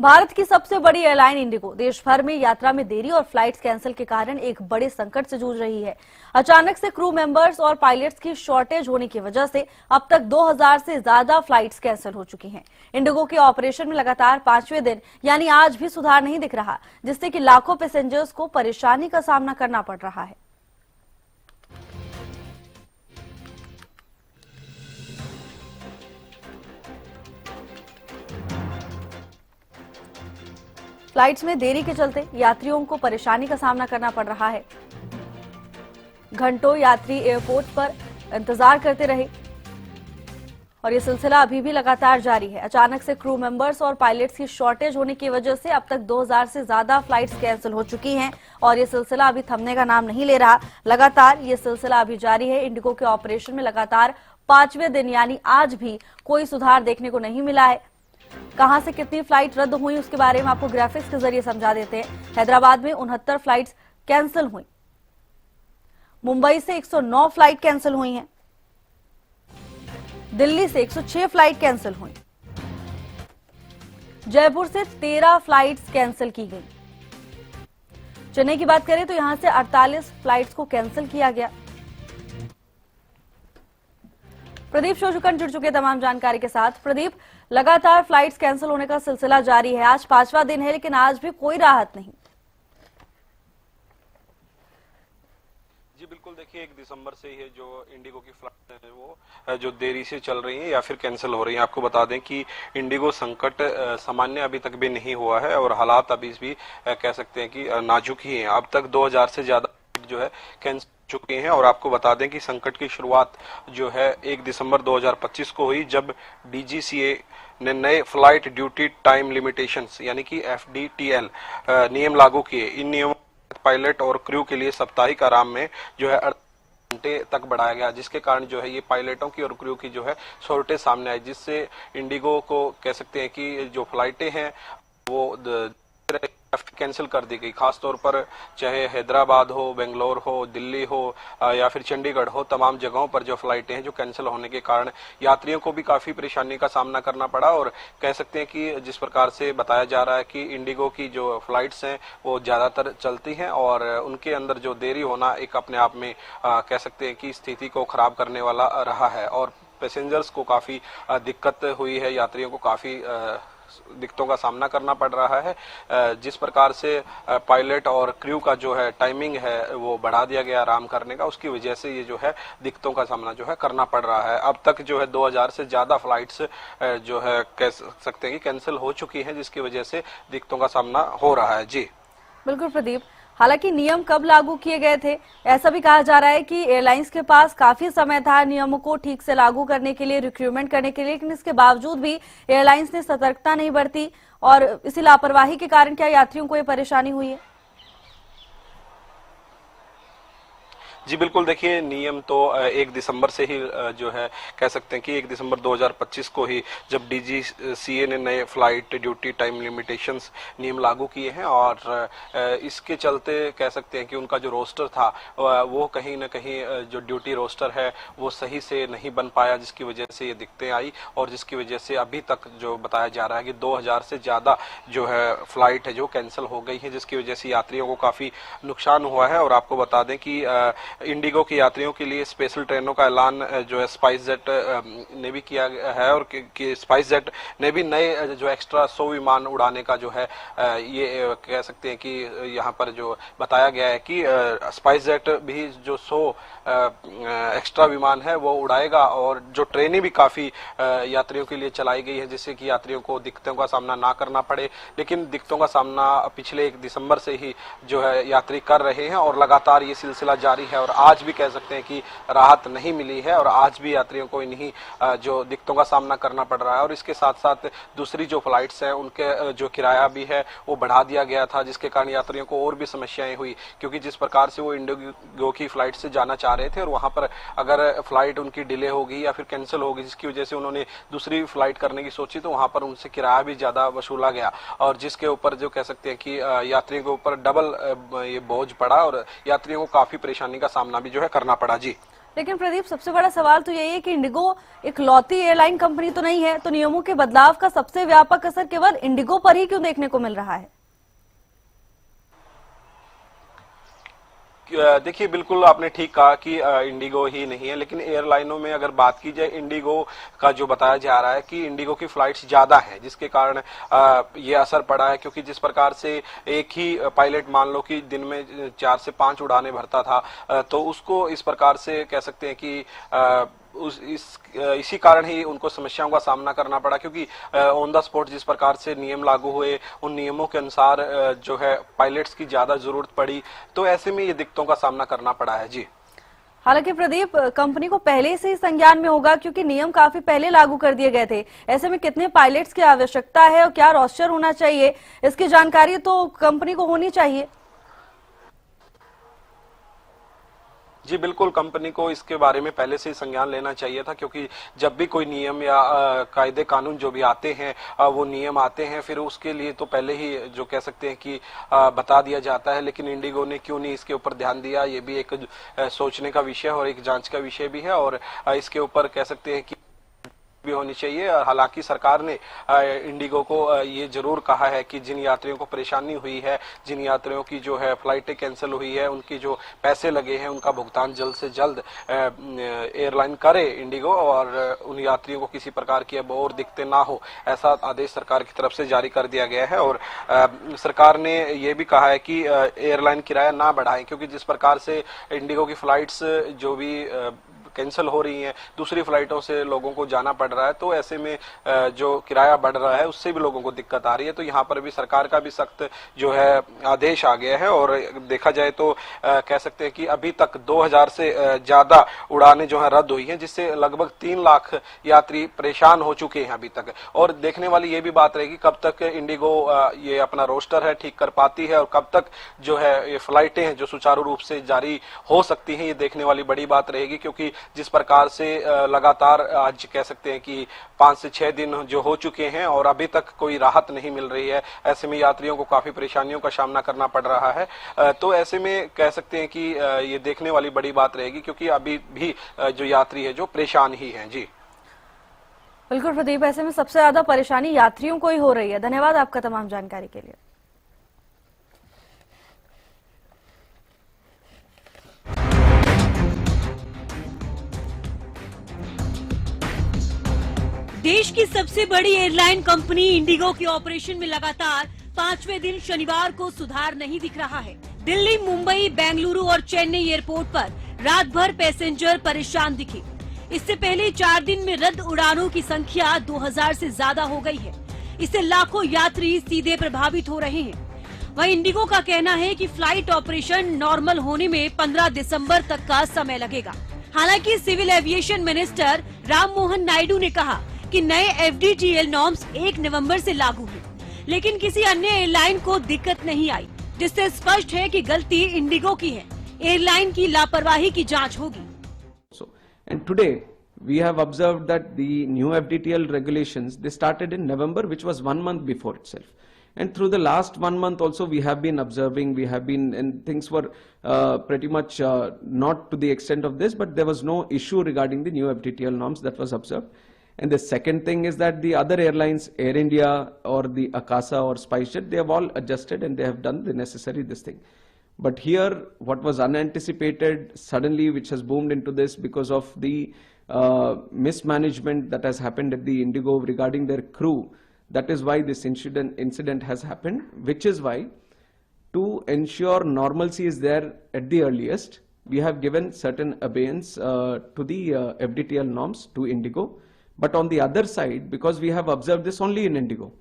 भारत की सबसे बड़ी एयरलाइन इंडिगो देश भर में यात्रा में देरी और फ्लाइट्स कैंसिल के कारण एक बड़े संकट से जूझ रही है। अचानक से क्रू मेंबर्स और पायलट्स की शॉर्टेज होने की वजह से अब तक 2000 से ज्यादा फ्लाइट्स कैंसिल हो चुकी हैं। इंडिगो के ऑपरेशन में लगातार 5वें दिन यानी आज भी सुधार नहीं दिख रहा, जिससे कि लाखों पैसेंजर्स को परेशानी का सामना करना पड़ रहा है। फ्लाइट्स में देरी के चलते यात्रियों को परेशानी का सामना करना पड़ रहा है। घंटों यात्री एयरपोर्ट पर इंतजार करते रहे और ये सिलसिला अभी भी लगातार जारी है। अचानक से क्रू मेंबर्स और पायलट्स की शॉर्टेज होने की वजह से अब तक 2000 से ज्यादा फ्लाइट्स कैंसिल हो चुकी हैं और ये सिलसिला अभी थमने का नाम नहीं ले रहा। लगातार ये सिलसिला अभी जारी है। इंडिगो के ऑपरेशन में लगातार 5वें दिन यानी आज भी कोई सुधार देखने को नहीं मिला है। कहां से कितनी फ्लाइट रद्द हुई उसके बारे में आपको ग्राफिक्स के जरिए समझा देते हैं। हैदराबाद में 69 फ्लाइट्स कैंसिल हुई, मुंबई से 109 फ्लाइट कैंसिल हुई हैं, दिल्ली से 106 फ्लाइट कैंसिल हुई, जयपुर से 13 फ्लाइट्स कैंसिल की गई। चेन्नई की बात करें तो यहां से 48 फ्लाइट्स को कैंसिल किया गया। प्रदीप शोजुकन जुड़ चुके तमाम जानकारी के साथ। प्रदीप, लगातार फ्लाइट्स कैंसिल होने का सिलसिला जारी है। आज 5वां दिन है लेकिन आज भी कोई राहत नहीं। जी बिल्कुल, देखिए 1 दिसंबर से ही जो इंडिगो की फ्लाइट है वो जो देरी से चल रही है या फिर कैंसिल हो रही है। आपको बता दें कि इंडिगो संकट सामान्य अभी तक भी नहीं हुआ है और हालात अभी भी कह सकते हैं कि नाजुक ही हैं। अब तक 2000 से ज्यादा जो है कैंसिल चुके हैं और आपको बता दें कि संकट की शुरुआत जो है 1 दिसंबर 2025 को हुई, जब डीजीसीए ने नए फ्लाइट ड्यूटी टाइम लिमिटेशंस यानी कि एफडीटीएल नियम लागू किए। इन नियमों पायलट और क्रू के लिए साप्ताहिक आराम में जो है 8 घंटे तक बढ़ाया गया, जिसके कारण जो है ये पायलटों की और क्रू की जो है शॉर्टेज सामने आई, जिससे इंडिगो को कह सकते हैं कि जो फ्लाइटें हैं वो कैंसिल कर दी गई। खासतौर पर चाहे हैदराबाद हो, बेंगलोर हो, दिल्ली हो या फिर चंडीगढ़ हो, तमाम जगहों पर जो फ्लाइटें हैं जो कैंसिल होने के कारण यात्रियों को भी काफी परेशानी का सामना करना पड़ा। और कह सकते हैं कि जिस प्रकार से बताया जा रहा है कि इंडिगो की जो फ्लाइट्स हैं वो ज्यादातर चलती हैं और उनके अंदर जो देरी होना एक अपने आप में कह सकते हैं कि स्थिति को खराब करने वाला रहा है और पैसेंजर्स को काफी दिक्कत हुई है, यात्रियों को काफी दिक्कतों का सामना करना पड़ रहा है। जिस प्रकार से पायलट और क्रू का जो है टाइमिंग है वो बढ़ा दिया गया आराम करने का, उसकी वजह से ये जो है दिक्कतों का सामना जो है करना पड़ रहा है। अब तक जो है 2000 से ज्यादा फ्लाइट्स जो है कह सकते हैं कि कैंसिल हो चुकी हैं, जिसकी वजह से दिक्कतों का सामना हो रहा है। जी बिल्कुल प्रदीप, हालांकि नियम कब लागू किए गए थे ऐसा भी कहा जा रहा है कि एयरलाइंस के पास काफी समय था नियमों को ठीक से लागू करने के लिए, रिक्रूटमेंट करने के लिए, लेकिन इसके बावजूद भी एयरलाइंस ने सतर्कता नहीं बरती और इसी लापरवाही के कारण क्या यात्रियों को ये परेशानी हुई है? जी बिल्कुल, देखिए नियम तो 1 दिसंबर से ही जो है कह सकते हैं कि 1 दिसंबर 2025 को ही जब डीजीसीए ने नए फ्लाइट ड्यूटी टाइम लिमिटेशंस नियम लागू किए हैं और इसके चलते कह सकते हैं कि उनका जो रोस्टर था वो कहीं ना कहीं जो ड्यूटी रोस्टर है वो सही से नहीं बन पाया, जिसकी वजह से ये दिक्कतें आई और जिसकी वजह से अभी तक जो बताया जा रहा है कि 2000 से ज्यादा जो है फ्लाइट है जो कैंसिल हो गई है, जिसकी वजह से यात्रियों को काफी नुकसान हुआ है। और आपको बता दें कि इंडिगो के यात्रियों के लिए स्पेशल ट्रेनों का ऐलान जो है स्पाइस जेट ने भी किया है और कि स्पाइस जेट ने भी नए जो एक्स्ट्रा 100 विमान उड़ाने का जो है ये कह सकते हैं कि यहाँ पर जो बताया गया है कि स्पाइस जेट भी जो 100 एक्स्ट्रा विमान है वो उड़ाएगा और जो ट्रेनें भी काफी यात्रियों के लिए चलाई गई है, जिससे कि यात्रियों को दिक्कतों का सामना ना करना पड़े। लेकिन दिक्कतों का सामना पिछले 1 दिसंबर से ही जो है यात्री कर रहे हैं और लगातार ये सिलसिला जारी है और आज भी कह सकते हैं कि राहत नहीं मिली है और आज भी यात्रियों को इन्हीं जो दिक्कतों का सामना करना पड़ रहा है। और इसके साथ साथ दूसरी जो फ्लाइट्स हैं उनके जो किराया भी है वो बढ़ा दिया गया था, जिसके कारण यात्रियों को और भी समस्याएं हुई, क्योंकि जिस प्रकार से वो इंडिगो की फ्लाइट से जाना चाह रहे थे और वहां पर अगर फ्लाइट उनकी डिले होगी या फिर कैंसिल होगी, जिसकी वजह से उन्होंने दूसरी फ्लाइट करने की सोची, तो वहां पर उनसे किराया भी ज्यादा वसूला गया और जिसके ऊपर जो कह सकते हैं कि यात्रियों के ऊपर डबल ये बोझ पड़ा और यात्रियों को काफी परेशानी का सामना भी जो है करना पड़ा। जी लेकिन प्रदीप, सबसे बड़ा सवाल तो यही है कि इंडिगो एक लौती एयरलाइन कंपनी तो नहीं है, तो नियमों के बदलाव का सबसे व्यापक असर केवल इंडिगो पर ही क्यों देखने को मिल रहा है? देखिए, बिल्कुल आपने ठीक कहा कि इंडिगो ही नहीं है, लेकिन एयरलाइनों में अगर बात की जाए, इंडिगो का जो बताया जा रहा है कि इंडिगो की फ्लाइट्स ज्यादा हैं, जिसके कारण ये असर पड़ा है। क्योंकि जिस प्रकार से एक ही पायलट मान लो कि दिन में 4 से 5 उड़ानें भरता था, तो उसको इस प्रकार से कह सकते हैं कि इसी कारण ही उनको समस्याओं का सामना करना पड़ा। क्योंकि ऑन द स्पॉट जिस प्रकार से नियम लागू हुए, उन नियमों के अनुसार जो है पायलट्स की ज्यादा जरूरत पड़ी, तो ऐसे में ये दिक्कतों का सामना करना पड़ा है। जी, हालांकि प्रदीप, कंपनी को पहले से ही संज्ञान में होगा, क्योंकि नियम काफी पहले लागू कर दिए गए थे। ऐसे में कितने पायलट्स की आवश्यकता है और क्या रोस्टर होना चाहिए, इसकी जानकारी तो कंपनी को होनी चाहिए। जी बिल्कुल, कंपनी को इसके बारे में पहले से ही संज्ञान लेना चाहिए था। क्योंकि जब भी कोई नियम या कायदे कानून जो भी आते हैं, वो नियम आते हैं, फिर उसके लिए तो पहले ही जो कह सकते हैं कि बता दिया जाता है। लेकिन इंडिगो ने क्यों नहीं इसके ऊपर ध्यान दिया, ये भी एक सोचने का विषय और एक जांच का विषय भी है। और इसके ऊपर कह सकते हैं कि भी होनी चाहिए। हालांकि सरकार ने इंडिगो को ये जरूर कहा है कि जिन यात्रियों को परेशानी हुई है, जिन यात्रियों की जो है फ्लाइटें कैंसिल हुई है, उनकी जो पैसे लगे हैं, उनका भुगतान जल्द से जल्द एयरलाइन करे इंडिगो, और उन यात्रियों को किसी प्रकार की अब और दिक्कतें ना हो, ऐसा आदेश सरकार की तरफ से जारी कर दिया गया है। और सरकार ने ये भी कहा है कि एयरलाइन किराया ना बढ़ाएं, क्योंकि जिस प्रकार से इंडिगो की फ्लाइट्स जो भी कैंसिल हो रही हैं, दूसरी फ्लाइटों से लोगों को जाना पड़ रहा है, तो ऐसे में जो किराया बढ़ रहा है उससे भी लोगों को दिक्कत आ रही है। तो यहाँ पर भी सरकार का भी सख्त जो है आदेश आ गया है। और देखा जाए तो कह सकते हैं कि अभी तक 2000 से ज्यादा उड़ानें जो है रद्द हुई हैं, जिससे लगभग 3 लाख यात्री परेशान हो चुके हैं अभी तक। और देखने वाली ये भी बात रहेगी कब तक इंडिगो ये अपना रोस्टर है ठीक कर पाती है, और कब तक जो है ये फ्लाइटें हैं जो सुचारू रूप से जारी हो सकती हैं, ये देखने वाली बड़ी बात रहेगी। क्योंकि जिस प्रकार से लगातार आज कह सकते हैं कि 5 से 6 दिन जो हो चुके हैं और अभी तक कोई राहत नहीं मिल रही है, ऐसे में यात्रियों को काफी परेशानियों का सामना करना पड़ रहा है। तो ऐसे में कह सकते हैं कि ये देखने वाली बड़ी बात रहेगी, क्योंकि अभी भी जो यात्री है जो परेशान ही हैं। जी बिल्कुल प्रदीप, ऐसे में सबसे ज्यादा परेशानी यात्रियों को ही हो रही है। धन्यवाद आपका तमाम जानकारी के लिए। देश की सबसे बड़ी एयरलाइन कंपनी इंडिगो के ऑपरेशन में लगातार 5वें दिन शनिवार को सुधार नहीं दिख रहा है। दिल्ली, मुंबई, बेंगलुरु और चेन्नई एयरपोर्ट पर रात भर पैसेंजर परेशान दिखे। इससे पहले 4 दिन में रद्द उड़ानों की संख्या 2000 से ज्यादा हो गई है। इससे लाखों यात्री सीधे प्रभावित हो रहे हैं। वहीं इंडिगो का कहना है कि फ्लाइट ऑपरेशन नॉर्मल होने में 15 दिसंबर तक का समय लगेगा। हालांकि civil aviation minister Ram Mohan Naidu ने कहा कि नए FDTL नॉर्म्स 1 नवंबर से लागू हैं, लेकिन किसी अन्य एयरलाइन को दिक्कत नहीं आई, जिससे स्पष्ट है कि गलती इंडिगो की है। एयरलाइन की लापरवाही की जांच होगी। And today we have observed that the new FDTL regulations, they started in November, which was 1 month before itself. And through the last 1 month also we have been observing, and things were pretty much not to the extent of this, but there was no issue regarding the new FDTL norms that was observed. And the second thing is that the other airlines, Air India or the Akasa or SpiceJet, they have all adjusted and they have done the necessary this thing. But here, what was unanticipated suddenly, which has boomed into this because of the mismanagement that has happened at the Indigo regarding their crew, that is why this incident has happened, which is why, to ensure normalcy is there at the earliest, we have given certain abeyance to the FDTL norms to Indigo. But on the other side, because we have observed this only in Indigo,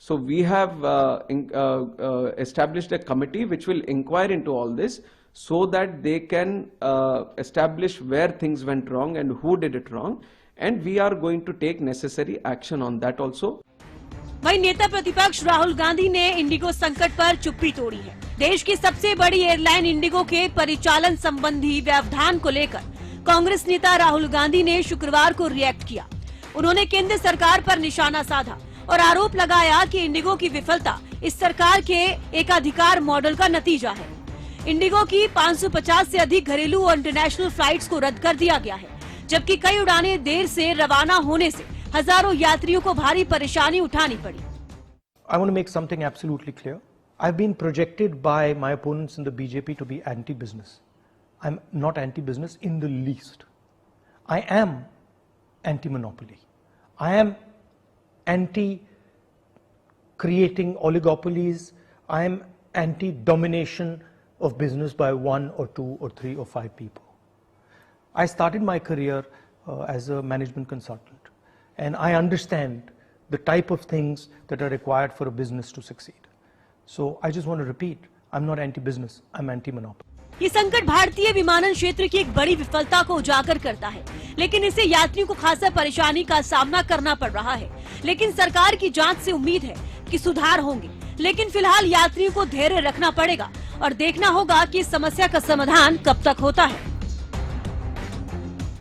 so we have established a committee which will inquire into all this so that they can establish where things went wrong and who did it wrong, and we are going to take necessary action on that also. वहीं नेता प्रतिपक्ष राहुल गांधी ने Indigo संकट पर चुप्पी तोड़ी है। देश की सबसे बड़ी एयरलाइन इंडिगो के परिचालन संबंधी व्यवधान को लेकर कांग्रेस नेता राहुल गांधी ने शुक्रवार को रिएक्ट किया। उन्होंने केंद्र सरकार पर निशाना साधा और आरोप लगाया कि इंडिगो की विफलता इस सरकार के एकाधिकार मॉडल का नतीजा है। इंडिगो की 550 से अधिक घरेलू और इंटरनेशनल फ्लाइट्स को रद्द कर दिया गया है, जबकि कई उड़ानें देर से रवाना होने से हजारों यात्रियों को भारी परेशानी उठानी पड़ी। I want to make something absolutely clear. I've been projected by my opponents in the BJP to be anti-business. I'm not anti-business in the least. I am anti-monopoly. I am anti-creating oligopolies. I am anti-domination of business by 1 or 2 or 3 or 5 people. I started my career as a management consultant, and I understand the type of things that are required for a business to succeed. So I just want to repeat, I'm not anti-business, I'm anti-monopoly. ये संकट भारतीय विमानन क्षेत्र की एक बड़ी विफलता को उजागर करता है, लेकिन इससे यात्रियों को खासा परेशानी का सामना करना पड़ रहा है। लेकिन सरकार की जांच से उम्मीद है कि सुधार होंगे, लेकिन फिलहाल यात्रियों को धैर्य रखना पड़ेगा और देखना होगा कि इस समस्या का समाधान कब तक होता है।